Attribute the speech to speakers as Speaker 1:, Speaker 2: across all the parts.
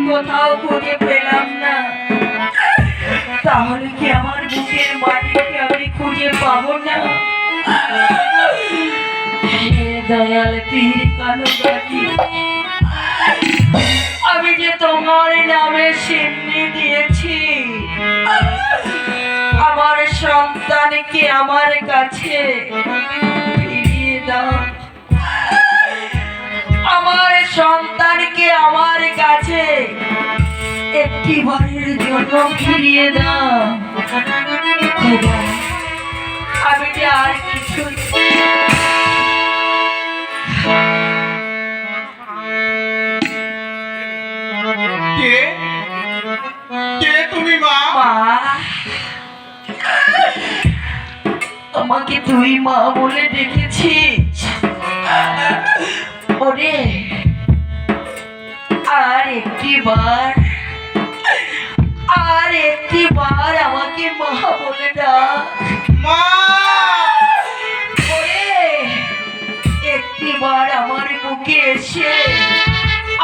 Speaker 1: কোথাও খুঁজে পেলাম না, তাহলে কি আমার বুকের মাটিকে আমি খুঁজে পাবো না? দয়াল পীর কানুবাটি, আমি যে তোমার নামে সিন্নি দিয়েছি, আমার সন্তানকে আমার কাছে ফিরিয়ে দাও, আমার সন্তানকে আমার কাছে একটি বারের জন্য ফিরিয়ে দাও। আমি যে আর কিছু
Speaker 2: তুমি মা?
Speaker 1: আমাকে তুই মা বলে ডেকেছিস? ওরে আর একটি বার আমাকে মা বলে ডাক।
Speaker 2: মা!
Speaker 1: ওরে একটি বার আমার বুকে এসে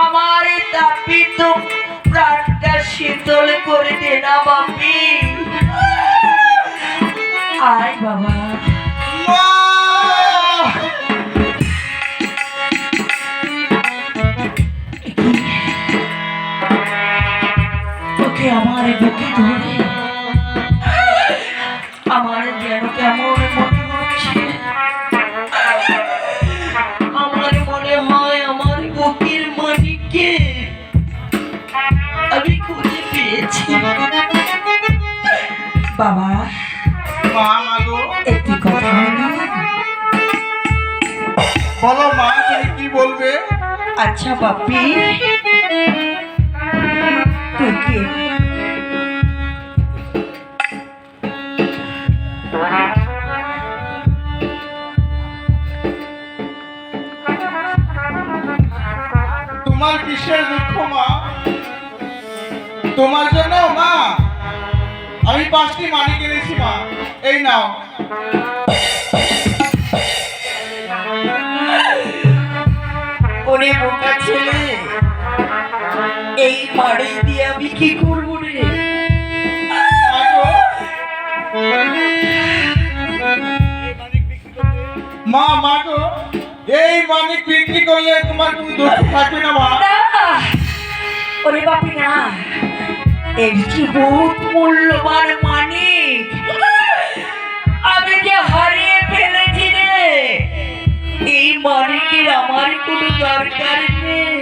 Speaker 1: আমার তাপিত প্রাণটা শীতল করে দে না বাপি। আয় বাবা।
Speaker 2: মা!
Speaker 1: তোকে আমার বুকে ধরে আমার যেন কেমন মনে হচ্ছে, আমার মনে হয় আমার বুকের মানিককে আমি খুঁজে পেয়েছি। বাবা,
Speaker 2: মা মাগো,
Speaker 1: একটি কথা হলো।
Speaker 2: বলো মা, তুমি কি বলবে?
Speaker 1: আচ্ছা বাপি, তুই কি
Speaker 2: তোমার কিসের দুঃখ মা? তোমার জন্য মা আমি 5টি মানিক এনেছি মা, এই নাও।
Speaker 1: ওরে বোকা ছেলে, এই মাড়ি দিয়ে আমি কি করবো রে?
Speaker 2: মা মাগো, এই মানিক বিক্রি করলে তোমার কোনো দুঃখ থাকবে না মা।
Speaker 1: ওরে বাপি না, এই কি বহুত মূল্যবান মানিক আমি যে হারিয়ে ফেলেছি রে। এই মানিকের আমার কোনো দরকার নেই,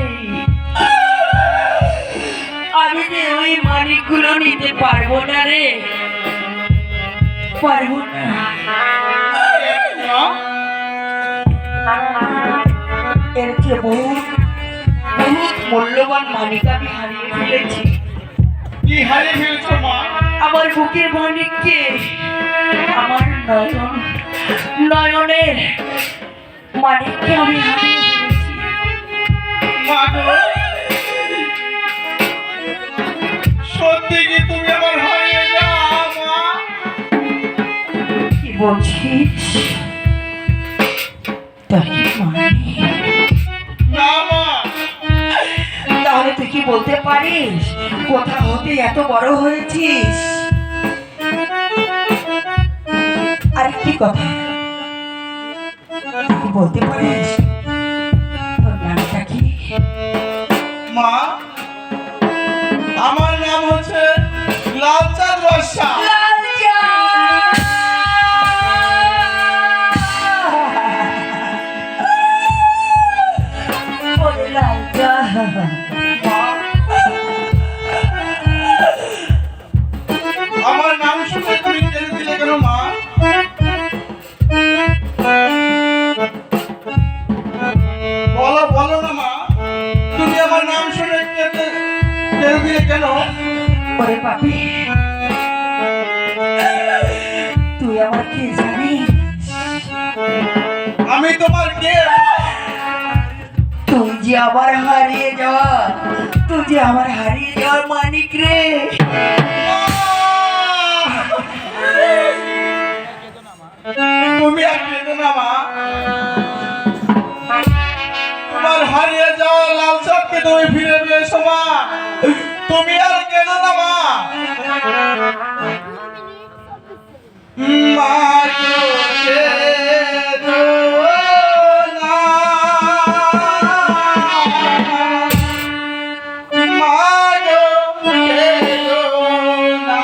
Speaker 1: আমি যে ওই মানিকগুলো নিতে পারবো না রে, পারবো না। এর যে বহুত বহুত মূল্যবান মানিক আমি হারিয়ে ফেলেছি।
Speaker 2: কি হারিয়ে ফেলেছো মা?
Speaker 1: আমার বুকের মানিককে, আমার নয়নের মানিককে আমি হারিয়ে ফেলেছি।
Speaker 2: মা গো, সত্যি কি তুমি আমার হারিয়ে যাও মা?
Speaker 1: কি বলছিস? তাই মানি?
Speaker 2: না মা।
Speaker 1: তাহলে তুই কি বলতে পারিস কোথা হতে এত বড় হয়েছিস? আরেকটি কথা, তুই বলতে পারিস তোর নামটা কি?
Speaker 2: মা, আমার নাম হচ্ছে লালচাঁদ বর্ষা। আমার নাম শুনে তুমি কেঁদে দিলে কেন মা? বলো বলো না মা, তুমি আমার নাম শুনে কেঁদে দিলে কেন?
Speaker 1: ওরে পাপি, তুই আমার কে জানিস?
Speaker 2: আমি তোমার কে?
Speaker 1: তুই যে আমার হারিয়ে যাওয়ার মানিক রে।
Speaker 2: তুমি আর কেঁদো না মা, তোমার হারিয়ে যাওয়া লালচাঁদকে তুমি ফিরে পেয়েছো মা, তুমি আর কেঁদো না মা। মা গো, কেঁদো না। মা গো, কেঁদো না।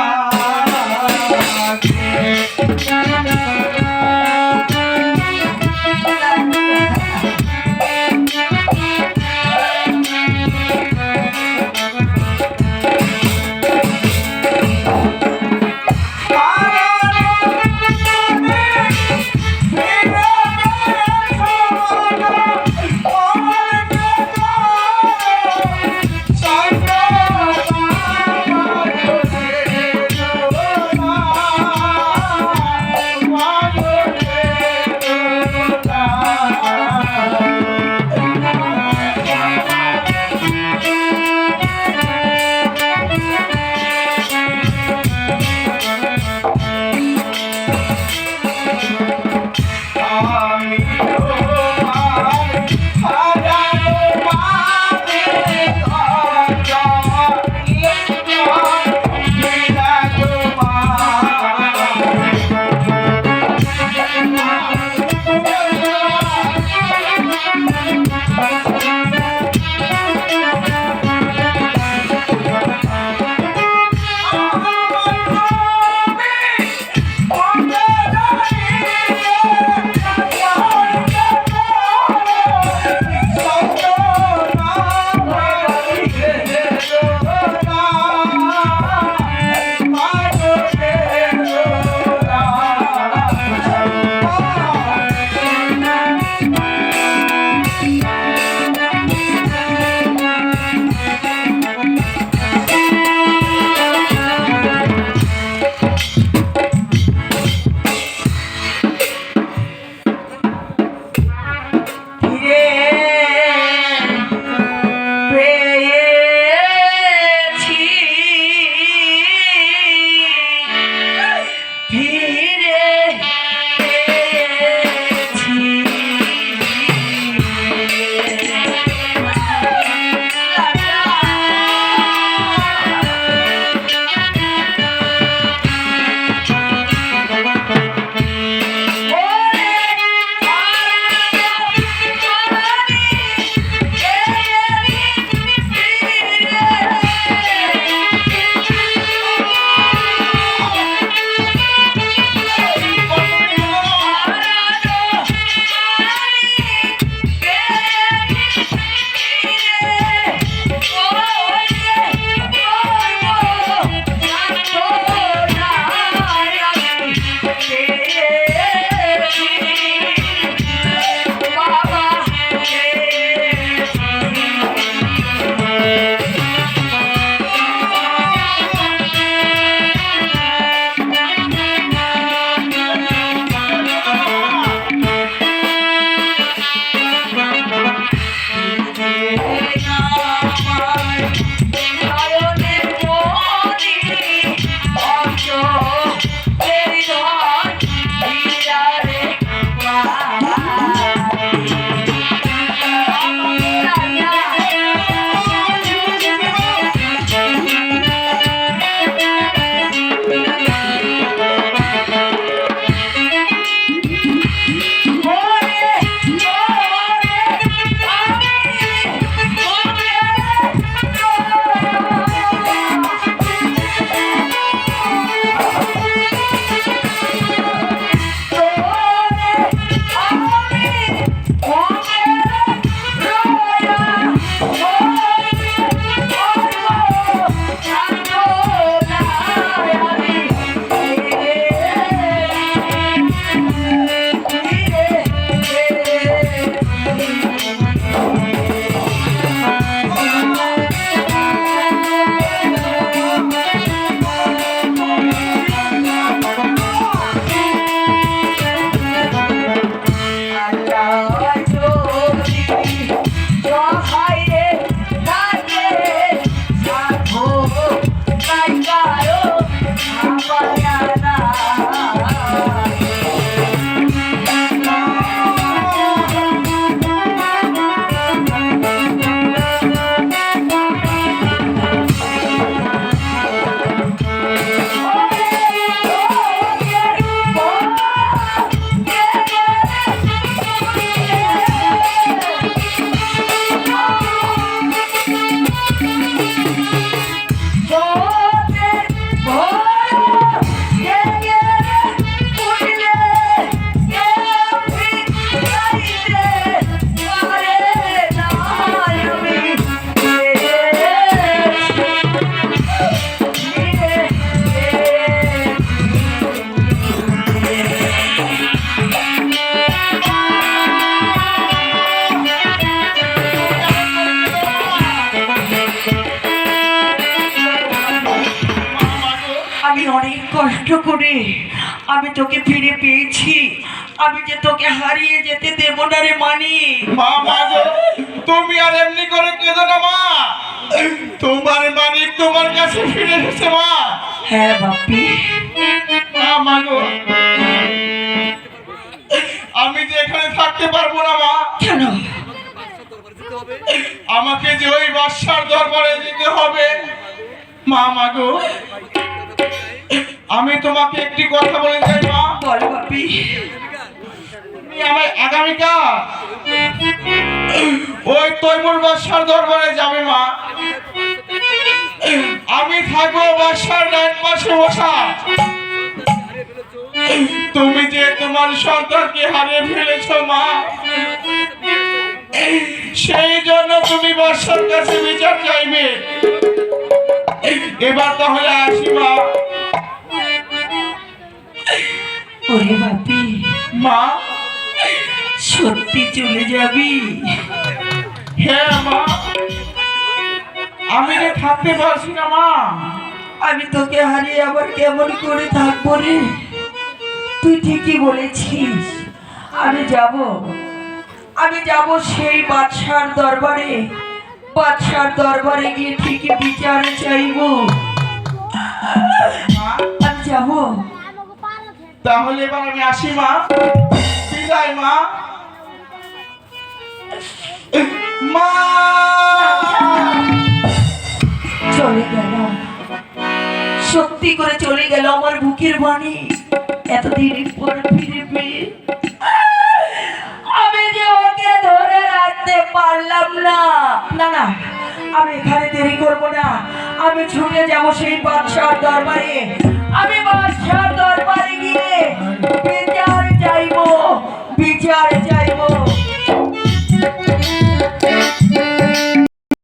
Speaker 1: কষ্ট করে আমি তোকে ফিরে পেয়েছি, আমি যে তোকে হারিয়ে যেতে দেব না রে মানি।
Speaker 2: মা মা গো, তুমি আর এমনি করে কেঁদো না মা, তোমার মানিক তোমার কাছে ফিরে এসেছে মা।
Speaker 1: হ্যাঁ বাপি।
Speaker 2: মা মা গো, আমি যে এখানে থাকতে পারবো না মা।
Speaker 1: কেন?
Speaker 2: আমাকে যে ওই বাদশার দরবারে যেতে হবে। মা মা গো, আমি তোমাকে একটি কথা বলে যাই মা।
Speaker 1: বল বাপি।
Speaker 2: তুমি আমার আগামীকাল ওই তৈমুর বাদশার দরবারে যাবে মা। আমি থাকবো বাদশার ডান পাশে বসা। তুমি যে তোমার সন্তানকে হারিয়ে ফেলেছো মা, সেই জন্য তুমি বাদশার কাছে বিচার চাইবে। এবার তাহলে আসি মা।
Speaker 1: ওরে বাপি,
Speaker 2: মা
Speaker 1: সত্যি চলে যাবি?
Speaker 2: হ্যাঁ মা, আমি যে থাকতে পারছি না মা।
Speaker 1: আমি তোকে হারিয়ে আবার কেমন করে থাকবো রে? তুই ঠিকই বলেছিস, আমি যাব সেই বাদশার দরবারে। বাদশার দরবারে গিয়ে ঠিকই বিচার চাইবো।
Speaker 2: মা,
Speaker 1: আমি যাব।
Speaker 2: তাহলে এবার আমি আসি মা। বিদায় মা। মা
Speaker 1: চলে গেল, সত্যি করে চলে গেল আমার বুকের বাণী। এতদিন পর ফিরে পেয়ে আমি যে ওকে ধরে রাখতে পারলাম না। না না, আমি এখানে দেরি করবো না, আমি ছুটে যাব সেই বাদশার দরবারে। আমি বাদশার দরবারে গিয়ে